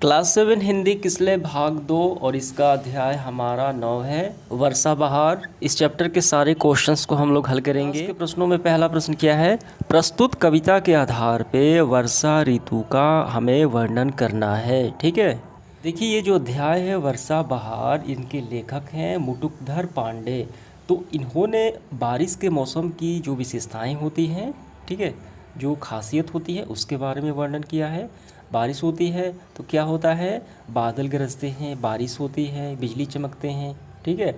Class 7 Hindi किसले भाग 2 और इसका अध्याय हमारा 9 है वर्षा बहार। इस चैप्टर के सारे क्वेश्चंस को हम लोग हल करेंगे। इसके प्रश्नों में पहला प्रश्न क्या है, प्रस्तुत कविता के आधार पे वर्षा ऋतु का हमें वर्णन करना है। ठीक है, देखिए ये जो अध्याय है वर्षा बहार, इनके लेखक हैं मुटुकधर पांडे। तो इन्होंने बारिश के मौसम की जो विशेषताएँ होती हैं, ठीक है, जो खासियत होती है उसके बारे में वर्णन किया है। बारिश होती है तो क्या होता है, बादल गरजते हैं, बारिश होती है, बिजली चमकते हैं, ठीक है,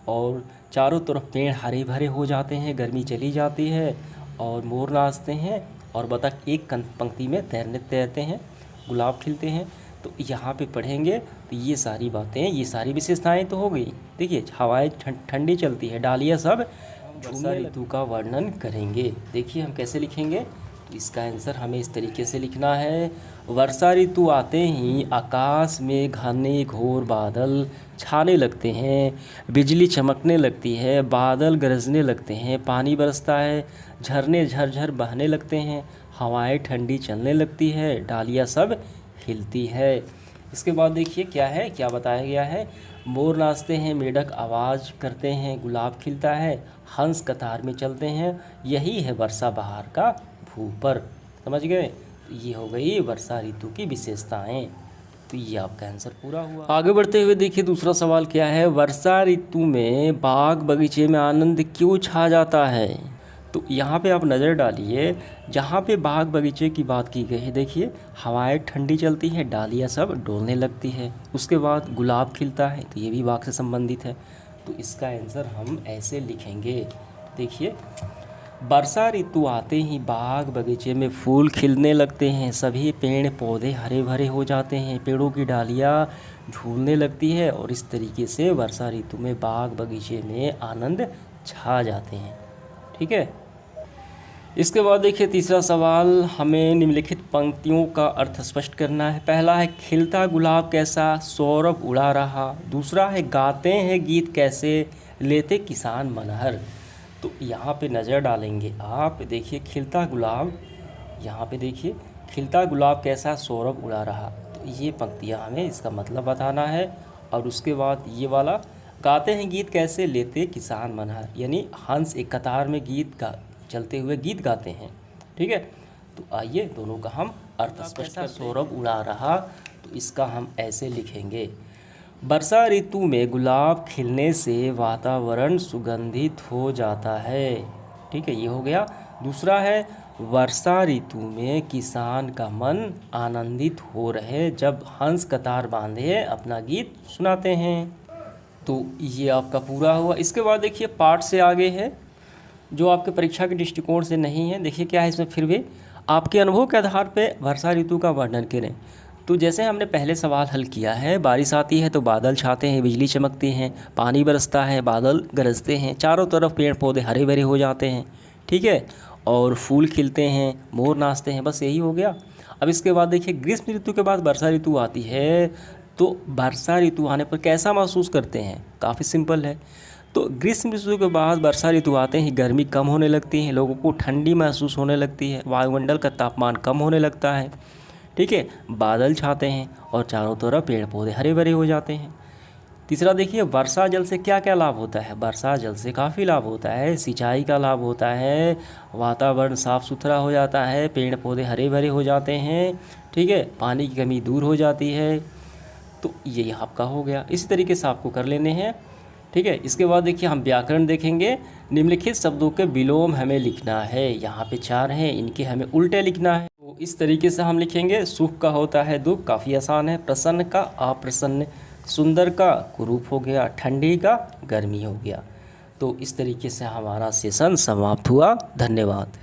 और चारों तरफ पेड़ हरे भरे हो जाते हैं, गर्मी चली जाती है और मोर नाचते हैं और बतख एक पंक्ति में तैरते हैं, गुलाब खिलते हैं। तो यहाँ पे पढ़ेंगे तो ये सारी बातें, ये सारी विशेषताएं तो हो गई। देखिए हवाएं ठंडी चलती है, डालियाँ सब वर्षा ऋतु का वर्णन करेंगे। देखिए हम कैसे लिखेंगे, तो इसका आंसर हमें इस तरीके से लिखना है। वर्षा ऋतु आते ही आकाश में घने घोर बादल छाने लगते हैं, बिजली चमकने लगती है, बादल गरजने लगते हैं, पानी बरसता है, झरने झरझर बहने लगते हैं, हवाएं ठंडी चलने लगती है, डालियाँ सब हिलती है। इसके बाद देखिए क्या है, क्या बताया गया है, मोर नाचते हैं, मेढक आवाज़ करते हैं, गुलाब खिलता है, हंस कतार में चलते हैं, यही है वर्षा बहार का भूपर। समझ गए, ये हो गई वर्षा ऋतु की विशेषताएं। तो ये आपका आंसर पूरा हुआ। आगे बढ़ते हुए देखिए दूसरा सवाल क्या है, वर्षा ऋतु में बाग बगीचे में आनंद क्यों छा जाता है। तो यहाँ पे आप नज़र डालिए, जहाँ पे बाग बगीचे की बात की गई है, देखिए हवाएं ठंडी चलती हैं, डालियाँ सब डोलने लगती है, उसके बाद गुलाब खिलता है, तो ये भी बाग से संबंधित है। तो इसका आंसर हम ऐसे लिखेंगे, देखिए वर्षा ऋतु आते ही बाग बगीचे में फूल खिलने लगते हैं, सभी पेड़ पौधे हरे भरे हो जाते हैं, पेड़ों की डालियाँ झूलने लगती है और इस तरीके से वर्षा ऋतु में बाग बगीचे में आनंद छा जाते हैं। ठीक है, इसके बाद देखिए तीसरा सवाल, हमें निम्नलिखित पंक्तियों का अर्थ स्पष्ट करना है। पहला है खिलता गुलाब कैसा सौरभ उड़ा रहा, दूसरा है गाते हैं गीत कैसे लेते किसान मनहर। तो यहाँ पे नज़र डालेंगे आप, देखिए खिलता गुलाब, यहाँ पे देखिए खिलता गुलाब कैसा सौरभ उड़ा रहा, तो ये पंक्तियाँ हमें इसका मतलब बताना है। और उसके बाद ये वाला गाते हैं गीत कैसे लेते किसान मनहर, यानी हंस एक कतार में चलते हुए गीत गाते हैं। ठीक है, तो आइए दोनों का हम अर्थ स्पष्ट करते हैं। सौरभ उड़ा रहा, तो इसका हम ऐसे लिखेंगे, वर्षा ऋतु में गुलाब खिलने से वातावरण सुगंधित हो जाता है। ठीक है, ये हो गया। दूसरा है वर्षा ऋतु में किसान का मन आनंदित हो रहे जब हंस कतार बांधे अपना गीत सुनाते हैं। तो ये आपका पूरा हुआ। इसके बाद देखिए पाठ से आगे है जो आपके परीक्षा के दृष्टिकोण से नहीं है। देखिए क्या है इसमें, फिर भी आपके अनुभव के आधार पर वर्षा ऋतु का वर्णन करें। तो जैसे हमने पहले सवाल हल किया है, बारिश आती है तो बादल छाते हैं, बिजली चमकती हैं, पानी बरसता है, बादल गरजते हैं, चारों तरफ पेड़ पौधे हरे भरे हो जाते हैं, ठीक है, और फूल खिलते हैं, मोर नाचते हैं, बस यही हो गया। अब इसके बाद देखिए ग्रीष्म ऋतु के बाद वर्षा ऋतु आती है, तो वर्षा ऋतु आने पर कैसा महसूस करते हैं, काफ़ी सिंपल है। तो ग्रीष्म ऋतु के बाद वर्षा ऋतु आते ही गर्मी कम होने लगती है, लोगों को ठंडी महसूस होने लगती है, वायुमंडल का तापमान कम होने लगता है, ठीक है, बादल छाते हैं और चारों तरफ पेड़ पौधे हरे भरे हो जाते हैं। तीसरा देखिए वर्षा जल से क्या क्या लाभ होता है, वर्षा जल से काफ़ी लाभ होता है, सिंचाई का लाभ होता है, वातावरण साफ़ सुथरा हो जाता है, पेड़ पौधे हरे भरे हो जाते हैं, ठीक है, पानी की कमी दूर हो जाती है। तो ये आपका हो गया, इसी तरीके से आपको कर लेने हैं। ठीक है, इसके बाद देखिए हम व्याकरण देखेंगे। निम्नलिखित शब्दों के विलोम हमें लिखना है, यहाँ पे 4 हैं, इनके हमें उल्टे लिखना है। तो इस तरीके से हम लिखेंगे, सुख का होता है दुख, काफ़ी आसान है, प्रसन्न का अप्रसन्न, सुंदर का कुरूप हो गया, ठंडी का गर्मी हो गया। तो इस तरीके से हमारा सेशन समाप्त हुआ। धन्यवाद।